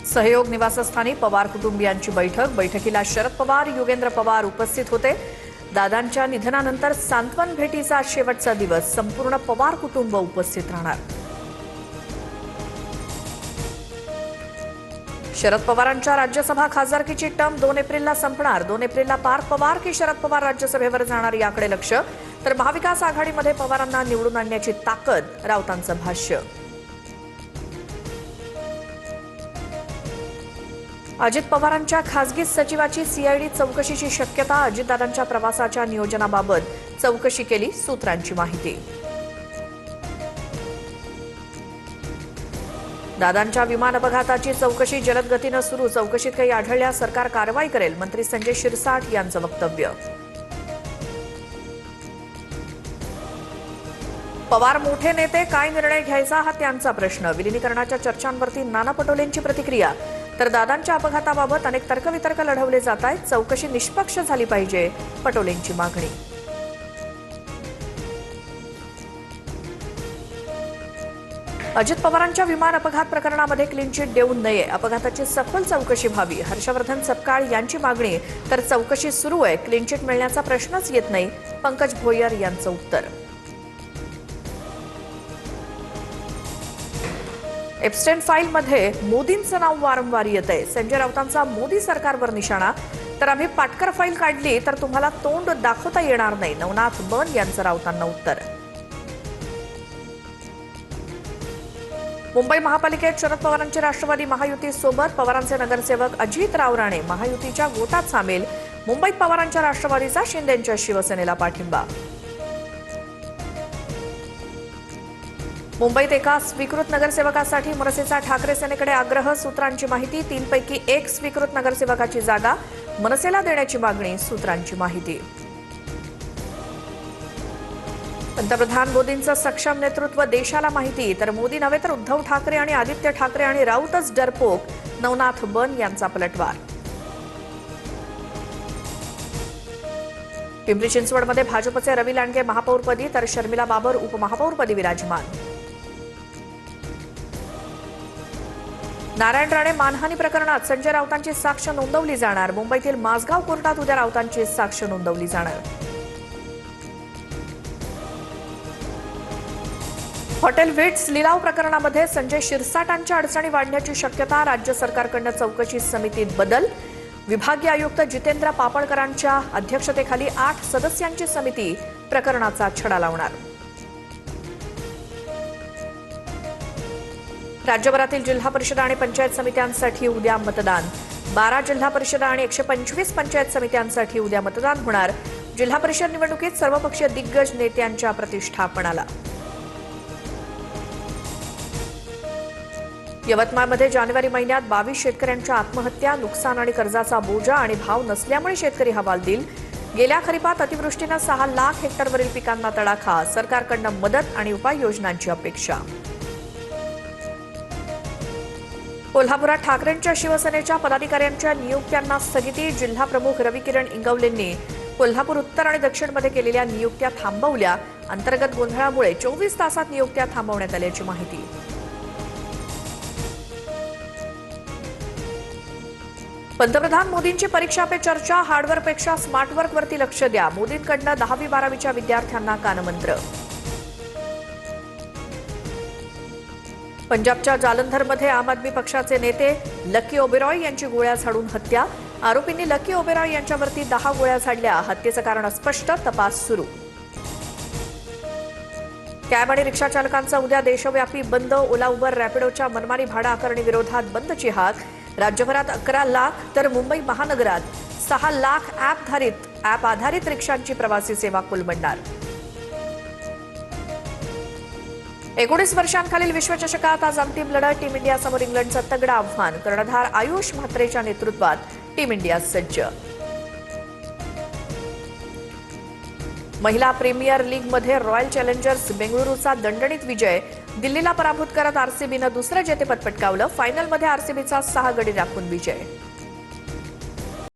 सहयोग निवासस्थानी पवार कुटुंबियांची बैठकीला शरद पवार, योगेंद्र पवार उपस्थित होते। दादांच्या निधनानंतर सांत्वन भेटीचा शेवटचा दिवस, संपूर्ण पवार कुटुंब उपस्थित राहणार। शरद पवारांच्या राज्यसभा खासदारकीची टर्म 2 एप्रिलला संपणार। 2 एप्रिलला पार्थ पवार की शरद पवार राज्यसभेवर जाणार याकडे लक्ष। तर महाविकास आघाडीमध्ये पवारांना निवडून आणण्याची ताकद, राऊतांचं भाष्य। अजित पवारांच्या खासगी सचिवाची सीआयडी चौकशीची शक्यता। अजितदादांच्या प्रवासाच्या नियोजनाबाबत चौकशी केली, सूत्रांची माहिती। दादांच्या विमान अपघाताची चौकशी जलद गतीनं सुरू। चौकशीत काही आढळल्यास सरकार कारवाई करेल, मंत्री संजय शिरसाट यांचं वक्तव्य। पवार मोठे नेते, काय निर्णय घ्यायचा हा त्यांचा प्रश्न। विलिनीकरणाच्या चर्चांवरती नाना पटोलेंची प्रतिक्रिया। तर दादांच्या अपघाताबाबत अनेक तर्कवितर्क लढवले जात आहेत, चौकशी निष्पक्ष झाली पाहिजे, पटोलेंची मागणी। अजित पवारांच्या विमान अपघात प्रकरणामध्ये क्लीन चिट देऊ नये, अपघाताची सखोल चौकशी व्हावी, हर्षवर्धन सपकाळ यांची मागणी। तर चौकशी सुरू आहे, क्लीन चिट मिळण्याचा प्रश्नच येत नाही, पंकज भोयर यांचं उत्तर। एप्स्टेन फाईलमध्ये मोदींचं नाव वारंवार येतंय, संजय राऊतांचा मोदी सरकारवर निशाणा। तर आम्ही पाटकर फाईल काढली तर तुम्हाला तोंड दाखवता येणार नाही, नवनाथ बन यांचं राऊतांना उत्तर। मुंबई महापालिकेत शरद पवारांची राष्ट्रवादी महायुती सोबत, पवारांचे नगरसेवक अजित राव राणे महायुतीच्या गोटात सामील। मुंबईत पवारांच्या राष्ट्रवादीचा शिंदेंच्या शिवसेनेला पाठिंबा। मुंबईत एका स्वीकृत नगरसेवकासाठी मनसेचा ठाकरे सेनेकडे आग्रह, सूत्रांची माहिती। 3 पैकी 1 स्वीकृत नगरसेवकाची जागा मनसेला देण्याची मागणी, सूत्रांची माहिती। पंतप्रधान मोदींचं सक्षम नेतृत्व देशाला माहिती। तर मोदी नव्हे तर उद्धव ठाकरे आणि आदित्य ठाकरे आणि राऊतच डरपोक, नवनाथ बन यांचा पलटवार। पिंपरी चिंचवडमध्ये भाजपचे रवी लांडगे महापौरपदी, तर शर्मिला बाबर उपमहापौरपदी विराजमान। नारायण राणे मानहानी प्रकरणात संजय राऊतांची साक्ष नोंदवली जाणार। मुंबईतील माझगाव कोर्टात उद्या राऊतांची साक्ष नोंदवली जाणार। हॉटेल व्हिट्स लिलाव प्रकरणामध्ये संजय शिरसाटांच्या अडचणी वाढण्याची शक्यता, राज्य सरकारकडून चौकशी समितीत बदल। विभागीय आयुक्त जितेंद्र पापळकरांच्या अध्यक्षतेखाली 8 सदस्यांची समिती प्रकरणाचा छडा लावणार। राज्यभरातील जिल्हा परिषद आणि पंचायत समित्यांसाठी उद्या मतदान। 12 जिल्हा परिषद आणि 125 पंचायत समित्यांसाठी उद्या मतदान होणार। जिल्हा परिषद निवडणुकीत सर्वपक्षीय दिग्गज नेत्यांच्या प्रतिष्ठापनाला। यवतमाळमध्ये जानेवारी महिन्यात 22 शेतकऱ्यांच्या आत्महत्या, नुकसान आणि कर्जाचा बोजा आणि भाव नसल्यामुळे शेतकरी हवालदिल। गेल्या खरीपात अतिवृष्टीनं 6 लाख हेक्टरवरील पिकांना तडाखा, सरकारकडून मदत आणि उपाययोजनांची अपेक्षा। कोल्हापुरात ठाकरेंच्या शिवसेनेच्या पदाधिकाऱ्यांच्या नियुक्त्यांना स्थगिती, जिल्हाप्रमुख रविकिरण इंगवलेंनी कोल्हापूर उत्तर आणि दक्षिणमध्ये केलेल्या नियुक्त्या थांबवल्या। अंतर्गत गोंधळामुळे 24 तासात नियुक्त्या थांबवण्यात आल्याची माहिती। पंतप्रधान मोदींची परीक्षा पे चर्चा, हार्डवर्कपेक्षा स्मार्टवर्कवरती लक्ष द्या, मोदींकडनं 10वी-12वीच्या विद्यार्थ्यांना कानमंत्र। पंजाबच्या जालंधरमध्ये आम आदमी पक्षाचे नेते लकी ओबेरॉय यांची गोळ्या झाडून हत्या, आरोपींनी लकी ओबेरॉय यांच्यावरती 10 गोळ्या झाडल्या, हत्येचं कारण अस्पष्ट, तपास सुरू। कॅब आणि रिक्षा चालकांचा उद्या देशव्यापी बंद, ओला उबर रॅपिडोच्या मनमानी भाडा आकारणी विरोधात बंदची हाक। राज्यभरात 11 लाख तर मुंबई महानगरात 6 लाख ॲप आधारित रिक्षांची प्रवासी सेवा कोलमडणार। 19 वर्षांखालील विश्वचषकात आज अंतिम लढत, टीम इंडियासमोर इंग्लंडचं तगडं आव्हान, कर्णधार आयुष म्हात्रेच्या नेतृत्वात टीम इंडिया सज्ज। महिला प्रीमियर लीगमध्ये रॉयल चॅलेंजर्स बेंगळुरूचा दणदणीत विजय, दिल्लीला पराभूत करत आरसीबीनं दुसरं जेतेपद पटकावलं। फायनलमध्ये आरसीबीचा 6 गडी राखून विजय।